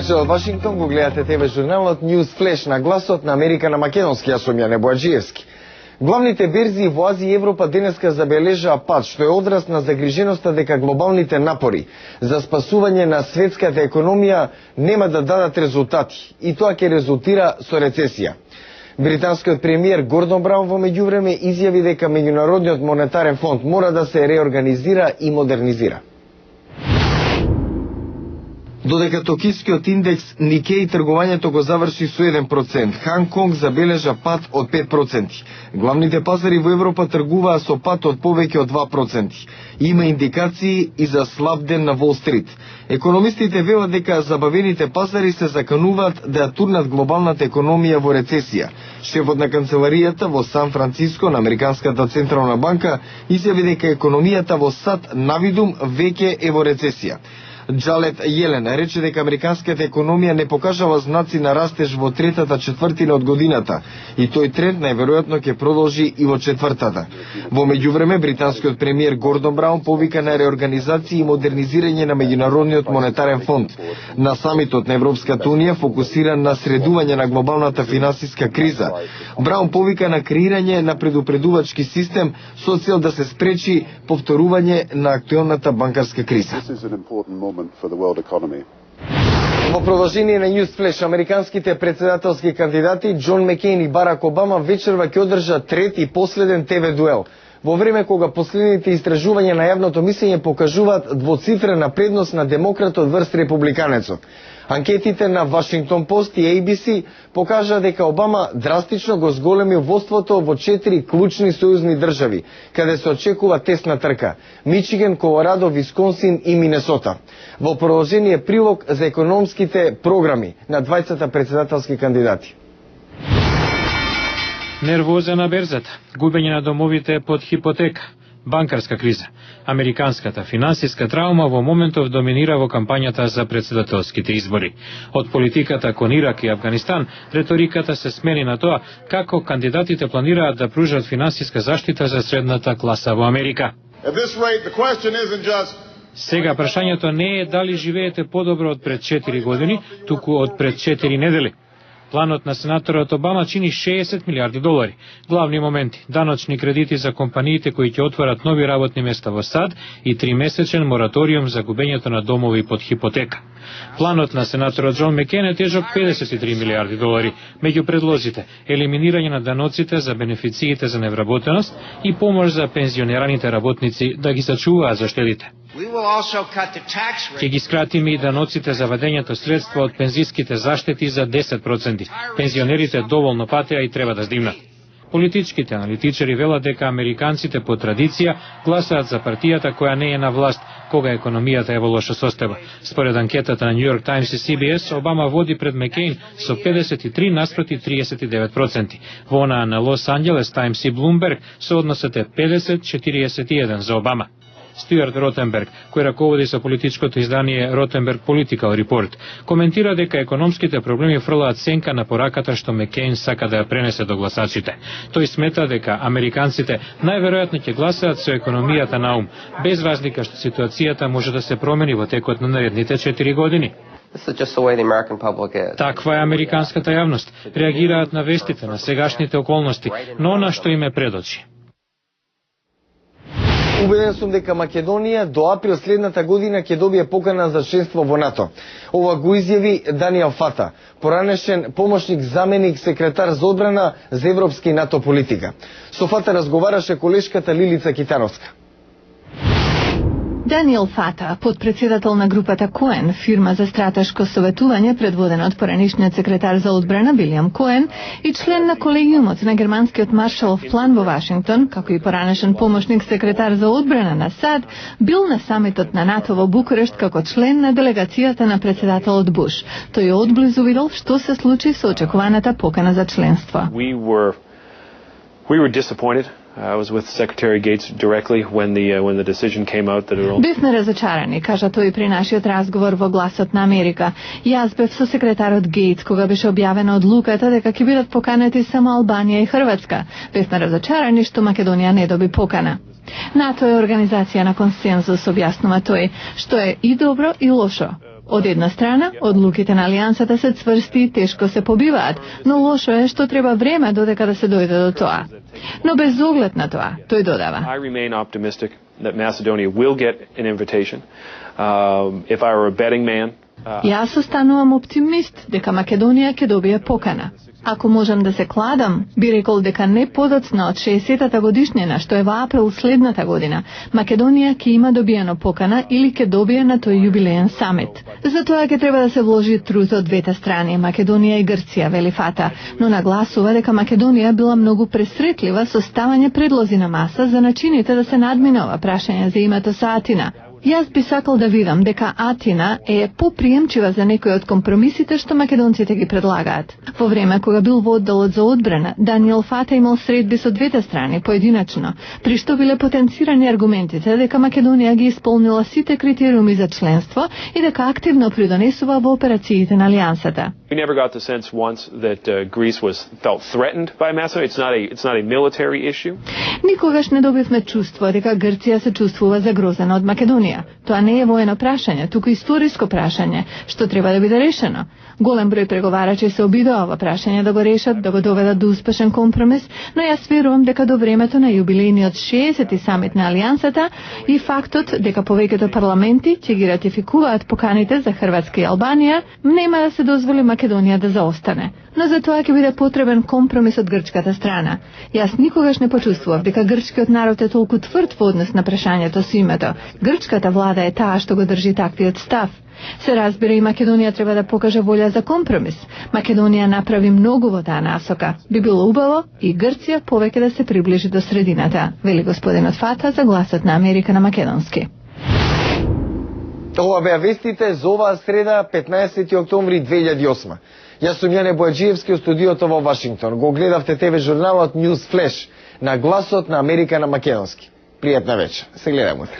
вечер од Вашингтон, го гледате ТВ журналот News Flash на гласот на Америка на македонски, јас сум Јане Боаджиевски. Главните берзи во Азија и Европа денеска забележаа пад, што е одраз на загриженоста дека глобалните напори за спасување на светската економија нема да дадат резултати и тоа ќе резултира со рецесија. Британскиот премиер Гордон Браун во меѓувреме изјави дека Меѓународниот монетарен фонд мора да се реорганизира и модернизира. Додека токискиот индекс Никеј тргувањето го заврши со 1%, Ханконг забележа пад од 5%. Главните пазари во Европа тргуваа со пад од повеќе од 2%. Има индикации и за слаб ден на Wall Street. Економистите велат дека забавените пазари се закануваат да ја турнат глобалната економија во рецесија. Шефот на канцеларијата во Сан Франциско на Американската централна банка изјави дека економијата во САД навидум веќе е во рецесија. Джалет Јелен рече дека американската економија не покажала знаци на растеж во третата четвртина од годината и тој тренд најверојатно ќе продолжи и во четвртата. Во меѓувреме британскиот премиер Гордон Браун повика на реорганизација и модернизирање на Меѓународниот монетарен фонд. На самитот на Европската унија фокусиран на средување на глобалната финансиска криза. Браун повика на креирање на предупредувачки систем со цел да се спречи повторување на актуелната банкарска криза. Во продолжение на News Flash, американските председателски кандидати Џон Мекејн и Барак Обама вечерва ќе одржат трет и последен ТВ дуел. Во време кога последните истражувања на јавното мислење покажуваат двоцифрена предност на демократот врз републиканецот. Анкетите на Вашингтон Пост и ABC покажа дека Обама драстично го зголеми водството во 4 клучни сојузни држави, каде се очекува тесна трка: Мичиган, Колорадо, Висконсин и Минесота. Во продолжение прилог за економските програми на двајцата председателски кандидати. Нервоза на берзата, губење на домовите под хипотека, банкарска криза. Американската финансиска траума во моментов доминира во кампањата за председателските избори. Од политиката кон Ирак и Афганистан, реториката се смени на тоа како кандидатите планираат да пружат финансиска заштита за средната класа во Америка. Сега прашањето не е дали живеете подобро од пред 4 години, туку од пред 4 недели. Планот на сенаторот Обама чини 60 милиарди долари. Главни моменти: даночни кредити за компаниите кои ќе отворат нови работни места во САД и 3-месечен мораториум за губењето на домови под хипотека. Планот на сенаторот Џон Мекејн е тежок 53 милиарди долари. Меѓу предлозите: елиминирање на даноците за бенефициите за невработеност и помош за пензионираните работници да ги сачуваат за штедите. Ќе ги скратиме и даноците за вадењето средства од пензиските заштети за 10%. Пензионерите доволно патеа и треба да здимнат. Политичките аналитичари велат дека американците по традиција гласаат за партијата која не е на власт кога економијата е во лоша состојба. Според анкетата на New York Times и CBS, Обама води пред Мекејн со 53 наспроти 39%. Во онаа на Лос Анџелес Times и Bloomberg соодносот е 50-41 за Обама. Стюарт Ротенберг, кој раководи со политичкото издание Ротенберг Political Report, коментира дека економските проблеми фрлаат сенка на пораката што Мекејн сака да ја пренесе до гласачите. Тој смета дека американците најверојатно ќе гласаат со економијата на ум, без разлика што ситуацијата може да се промени во текот на наредните 4 години. Таква е американската јавност. Реагираат на вестите, на сегашните околности, но она што им е пред очи. Убеден сум дека Македонија до април следната година ќе добие покана за членство во НАТО. Ова го изјави Даниел Фата, поранешен помошник заменик секретар за одбрана за европска и НАТО политика. Со Фата разговараше колешката Лилица Китановска. Даниел Фата, подпредседател на групата Коен, фирма за стратешко советување предводена од поранишниот секретар за одбрана Вилијам Коен и член на колегиумот на германскиот маршалов план во Вашингтон, како и поранешен помошник секретар за одбрана на САД, бил на самитот на НАТО во Букурешт како член на делегацијата на председателот Буш. Тој одблизу видел што се случи со очекуваната покана за членство. We were disappointed. I was with Secretary Gates directly when the decision came out that it will... Бевме разочарани, кажа тој при нашиот разговор во Гласот на Америка. Јас бев со секретарот Гейтс кога беше објавена одлуката дека ќе бидат поканети само Албанија и Хрватска. Бевме разочарани што Македонија не доби покана. НАТО е организација на консензус, објаснува тој, што е и добро и лошо. Од една страна, одлуките на алијансата се цврсти и тешко се побиваат, но лошо е што треба време додека да се дојде до тоа. Но без оглед на тоа, тој додава: I remain optimistic that Macedonia will get an invitation. If I were a betting man, Јас останувам оптимист дека Македонија ќе добие покана. Ако можам да се кладам, би рекол дека не подоцна од 60-та годишнина, што е во април следната година, Македонија ќе има добиено покана или ќе добие на тој јубилеен самит. За тоа ќе треба да се вложи труд од двете страни, Македонија и Грција, вели Фата, но нагласува дека Македонија била многу пресретлива со ставање предлози на маса за начините да се надмине ова прашање за името со Атина. Јас би сакал да видам дека Атина е поприемчива за некои од компромисите што македонците ги предлагаат. Во време кога бил во одделот за одбрана, Даниел Фата имал средби со двете страни поединачно, при што биле потенцирани аргументите дека Македонија ги исполнила сите критериуми за членство и дека активно придонесува во операциите на алијансата. we never got the sense once that Greece felt threatened by Macedonia. It's not a military issue. Никогаш не добивме чувство дека Грција се чувствува загрозена од Македонија. Тоа не е воено прашање, туку историско прашање, што треба да биде решено. Голем број преговарачи се обидоа ова прашање да го решат, да го доведат до успешен компромис, но јас верувам дека до времето на јубилејниот 60-ти самит на Алијансата и фактот дека повеќето парламенти ќе ги ратификуваат поканите за Хрватска и Албанија, нема да се дозволи Македонија да заостане. Но за тоа ќе биде потребен компромис од грчката страна. Јас никогаш не почувствував дека грчкиот народ е толку тврд во однос на прашањето со името. Грчката влада е таа што го држи таквиот став. Се разбира и Македонија треба да покаже волја за компромис. Македонија направи многу во таа насока. Би било убаво и Грција повеќе да се приближи до средината, вели господинот Фата за Гласот на Америка на македонски. Ова беа вестите за оваа среда, 15 октомври 2008. Јас сум Јане Бојаджиевски од студиото во Вашингтон. Го гледавте ТВ журналот News Flash на Гласот на Америка на македонски. Пријатна вечер. Се гледаме утре.